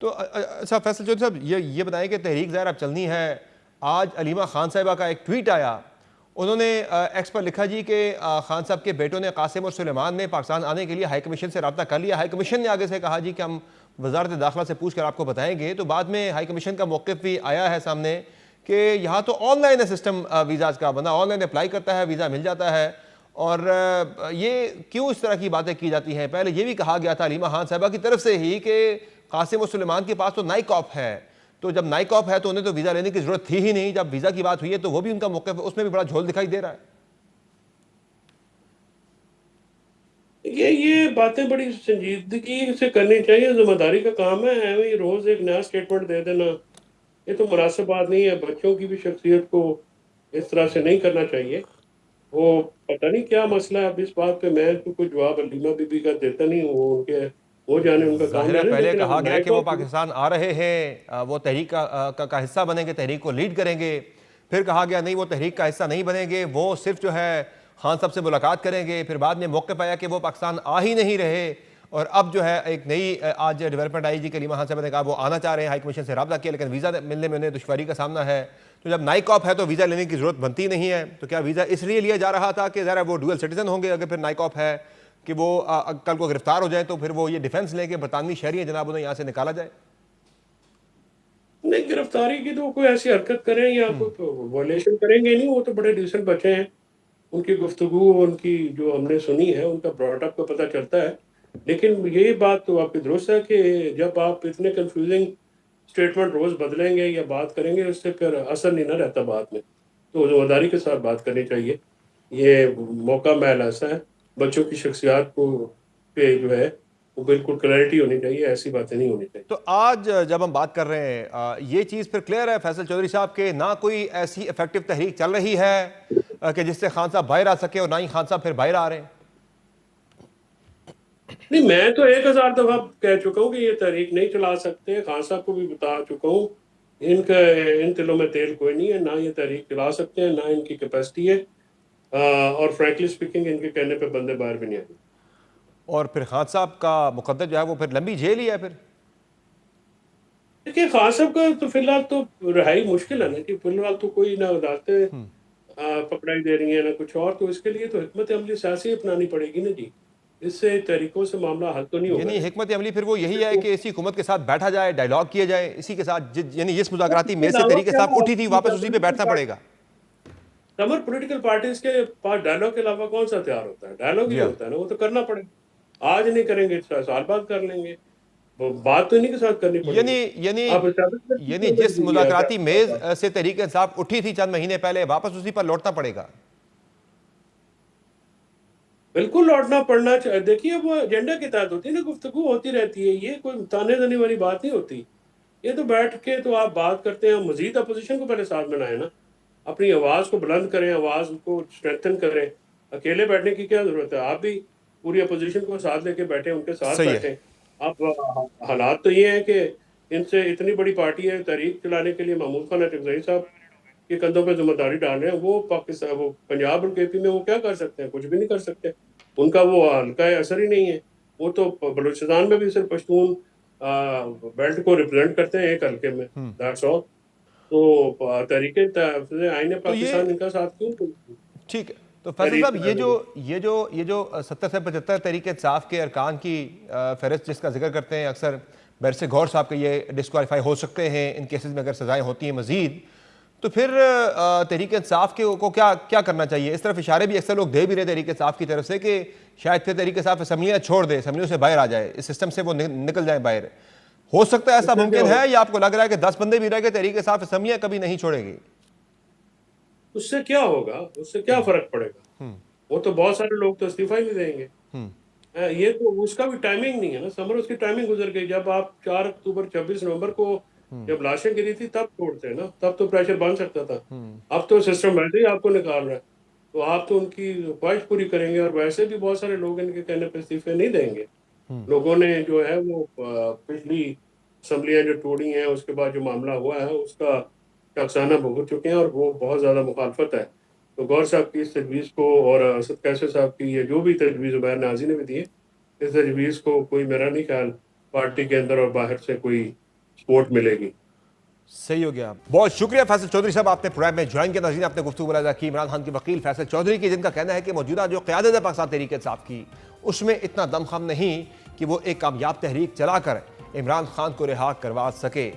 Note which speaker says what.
Speaker 1: तो अच्छा फैसल चौधरी साहब, ये बताएं कि तहरीक ज़ाहिर अब चलनी है। आज अलीमा खान साहिबा का एक ट्वीट आया, उन्होंने एक्स पर लिखा जी कि खान साहब के बेटों ने कासिम और सुलेमान में पाकिस्तान आने के लिए हाई कमीशन से रब्ता कर लिया। हाई कमीशन ने आगे से कहा जी कि हम वजारत दाखिला से पूछ कर आपको बताएंगे। तो बाद में हाई कमीशन का मौक़िफ़ भी आया है सामने कि यहाँ तो ऑनलाइन है सिस्टम वीज़ाज़ का, बंदा ऑनलाइन अप्लाई करता है, वीज़ा मिल जाता है। और ये क्यों इस तरह की बातें की जाती हैं? पहले ये भी कहा गया था अलीमा खान साहिबा की तरफ से ही कि कासिम और सुलेमान के पास तो नाइक ऑफ है, तो जब नाइक ऑफ है तो उन्हें तो वीज़ा लेने की जरूरत थी ही नहीं। जब वीज़ा की बात हुई है तो वो भी उनका मौक़िफ़, उसमें भी बड़ा झोल दिखाई दे रहा है।
Speaker 2: ये बातें बड़ी संजीदगी से करनी चाहिए, जिम्मेदारी का काम है। ऐਵੇਂ ही रोज एक नया स्टेटमेंट दे देना, ये तो मुनासिब बात नहीं है। बच्चों की भी शख्सियत को इस तरह से नहीं करना चाहिए। वो पता नहीं क्या मसला है। अब इस बात पे मैं तो कोई जवाब अलीमा बीबी का देता नहीं हूँ। वो उनके वो जाने, उनका काम
Speaker 1: जाहिर है
Speaker 2: जाने।
Speaker 1: पहले
Speaker 2: लेकिन अब
Speaker 1: कहा गया
Speaker 2: नए
Speaker 1: कि वो
Speaker 2: को
Speaker 1: पाकिस्तान आ रहे हैं, वो तहरीक का हिस्सा बनेंगे, तहरीक को लीड करेंगे। फिर कहा गया नहीं, वो तहरीक का हिस्सा नहीं बनेंगे, वो सिर्फ जो है खान साहब से मुलाकात करेंगे। फिर बाद में मौके पाया कि वो पाकिस्तान आ ही नहीं रहे। और अब जो है एक नई आज डेवलपमेंट आई जी, करीमा खान साहब ने कहा वो आना चाह रहे हैं, हाई कमीशन से रब्ता किया, लेकिन वीज़ा मिलने में उन्हें दुश्वारी का सामना है। तो जब नाइक ऑफ है तो वीज़ा लेने की जरूरत बनती नहीं है। तो क्या वीज़ा इसलिए लिया जा रहा था कि ज़रा वो डुअल सिटीजन होंगे? अगर फिर नाइक ऑफ है कि वो कल को गिरफ्तार हो जाए तो फिर वो ये डिफेंस लेके बरतानवी शहरी है जनाब, उन्हें यहाँ से निकाला जाए।
Speaker 2: नहीं, गिरफ्तारी की तो कोई ऐसी हरकत करें या कोई वॉयलेशन करेंगे नहीं। वो तो बड़े डिसेंट बच्चे हैं। उनकी गुफ्तगू, उनकी जो हमने सुनी है, उनका ब्रॉडअप का पता चलता है। लेकिन ये बात तो आपकी दुरुस्त है कि जब आप इतने कंफ्यूजिंग स्टेटमेंट रोज बदलेंगे या बात करेंगे, उससे फिर असर नहीं ना रहता बाद में। तो जिम्मेदारी के साथ बात करनी चाहिए। ये मौका महल ऐसा है, बच्चों की शख्सियात को पे जो है वो बिल्कुल क्लैरिटी होनी चाहिए। ऐसी बातें नहीं होनी चाहिए।
Speaker 1: तो आज जब हम बात कर रहे हैं, ये चीज़ फिर क्लियर है फैसल चौधरी साहब के ना कोई ऐसी इफेक्टिव तहरीक चल रही है कि जिससे खान साहब बाहर आ सके, और ना ही खान साहब फिर बाहर आ रहे हैं।
Speaker 2: नहीं, मैं तो 1000 दफा कह चुका हूँ कि ये तहरीक नहीं चला सकते। खान साहब को भी बता चुका हूँ। इनका इन तिलों में तेल कोई नहीं है। ना ये तहरीक चला सकते हैं, ना इनकी कैपेसिटी है। और फ्रैंकली स्पीकिंग, इनके कहने पे बंदे बाहर भी नहीं आए।
Speaker 1: और फिर खान साहब का मुकद्दर जो है वो फिर लंबी जेल ही है फिर।
Speaker 2: देखिए, खान साहब का तो फिलहाल तो रिहाई मुश्किल है ना, कि फिलहाल तो कोई ना अदालतें पकड़ाई दे रही है ना कुछ और। तो इसके लिए तो हिकमत अमली सियासी अपनानी पड़ेगी ना जी। इससे तरीकों से मामला हल तो नहीं होगा
Speaker 1: यानी
Speaker 2: ना जी।
Speaker 1: हिकमत अमली फिर वो यही
Speaker 2: इसे
Speaker 1: है
Speaker 2: तो
Speaker 1: कि इसी हुकूमत के साथ बैठा जाए, डायलॉग किया जाए इसी के साथ, यानी जिस मुज़ाकराती
Speaker 2: इसके
Speaker 1: मेज से
Speaker 2: अलावा
Speaker 1: तरीके
Speaker 2: क्या
Speaker 1: साहब उठी थी वापस उसी पे बैठना
Speaker 2: पॉलिटिकल
Speaker 1: पड़ेगा।
Speaker 2: समर पॉलिटिकल पार्टीज के पास डायलॉग के अलावा कौन सा तैयार होता है? डायलॉग
Speaker 1: जी
Speaker 2: ही
Speaker 1: हाँ।
Speaker 2: होता है ना। वो तो करना पड़ेगा। आज नहीं करेंगे, साल बाद कर लेंगे। वो बात तो इन्हीं के साथ करनी
Speaker 1: यानी
Speaker 2: पड़ेगी।
Speaker 1: यानी
Speaker 2: आप एस्टैब्लिशमेंट की
Speaker 1: यानी
Speaker 2: क्यों
Speaker 1: जिस
Speaker 2: नहीं दिया
Speaker 1: मुज़ाकराती मेज
Speaker 2: क्या?
Speaker 1: से तरीके इंसाफ उठी थी चंद महीने पहले, वापस उसी पर लौटना पड़ेगा।
Speaker 2: बिल्कुल लौटना पड़ना चाहिए। देखिए, वो एजेंडा के तहत होती है ना, गुफ्तगू होती रहती है। ये कोई ताने देने वाली बात नहीं होती। ये तो बैठ के तो आप बात करते हैं। मजीद अपोजिशन को पहले साथ बनाए ना, अपनी आवाज को बुलंद करें, आवाज को स्ट्रेंथन करें। अकेले बैठने की क्या जरूरत है? आप भी पूरी अपोजिशन को साथ लेके बैठे, उनके साथ
Speaker 1: सही है।
Speaker 2: बैठे। आप हालात तो ये है कि इनसे इतनी बड़ी पार्टी है, तहरीक चलाने के लिए महमूद खान अटकजई साहब के कंधों पे जिम्मेदारी डाल रहे हैं। वो पाकिस्तान, वो पंजाब और केपी में वो क्या कर सकते हैं? कुछ भी नहीं कर सकते। उनका वो हल्का असर ही नहीं है। वो तो बलूचिस्तान में भी सिर्फ पश्तून बेल्ट को रिप्रेजेंट करते हैं, एक हल्के में। That's all. तो तरीके आईने
Speaker 1: तो ये
Speaker 2: पाकिस्तान इनका साथ क्यों
Speaker 1: ठीक है। तो फैसल
Speaker 2: तहरीक
Speaker 1: साहब, ये जो
Speaker 2: चलाने?
Speaker 1: ये जो ये जो 70 से 75 तरीके इंसाफ के अरकान की फहरिस्त जिसका जिक्र करते हैं अक्सर, बैरिस्टर गौर साहब के ये डिस्क्वालीफाई हो सकते हैं इन केसेस में अगर सजाएं होती हैं मजीद, तो फिर तहरीक इंसाफ के को क्या क्या करना चाहिए? इस तरफ इशारे भी अक्सर लोग दे भी रहे तहरीक इंसाफ की तरफ से कि शायद फिर तहरीक इंसाफ असम्बलियाँ छोड़ दे, असम्बलियों से बाहर आ जाए, इस सिस्टम से वो निकल जाए बाहर। हो सकता है ऐसा
Speaker 2: उससे क्या
Speaker 1: मुमकिन
Speaker 2: हो
Speaker 1: है, या आपको लग रहा है कि 10 बंदे भी रह गए तहरीक इंसाफ असम्बलियाँ कभी नहीं छोड़ेगी?
Speaker 2: उससे क्या होगा? उससे क्या फर्क पड़ेगा? वो तो बहुत सारे लोग तो इस्तीफा ही नहीं देंगे। ये तो उसका भी टाइमिंग नहीं है ना। समर उसकी टाइमिंग गुजर गई। जब आप 4 अक्टूबर 26 नवंबर को जब लाशें गिरी थी तब छोड़ते हैं ना, तब तो प्रेशर बन सकता था। अब तो सिस्टम वैसे ही आपको निकाल रहा है। तो आप तो उनकी ख्वाहिश पूरी करेंगे। और वैसे भी बहुत सारे लोग इनके कहने पर इस्तीफे नहीं देंगे। लोगों ने जो है वो पिछली असम्बलियां जो तोड़ी हैं, उसके बाद जो मामला हुआ है उसका शख्साना भुगत चुके हैं, और वो बहुत ज़्यादा मुखालफत है। तो गौर साहब की इस तजवीज़ को, और असद कैसर साहब की ये जो भी तजवीज़ उबैर नाजी ने भी दी है, इस तजवीज़ को कोई, मेरा नहीं ख्याल पार्टी के अंदर और बाहर से कोई सपोर्ट मिलेगी।
Speaker 1: सही हो गया। बहुत शुक्रिया फैसल चौधरी साहब, आपने प्रोग्राम में ज्वाइन किया। नाज़रीन, आपने गुफ्तगू मुलाज़ा की इमरान खान के वकील फैसल चौधरी की, जिनका कहना है कि मौजूदा जो क़यादत है पाकिस्तान तहरीक इंसाफ की, उसमें इतना दमखम नहीं कि वो एक कामयाब तहरीक चलाकर इमरान खान को रिहा करवा सके।